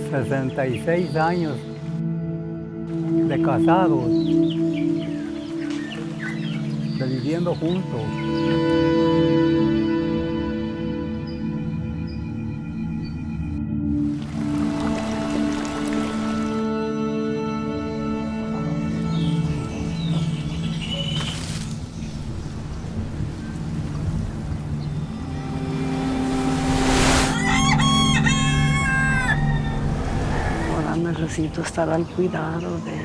66 años de casados, de viviendo juntos. Ahora necesito estar al cuidado de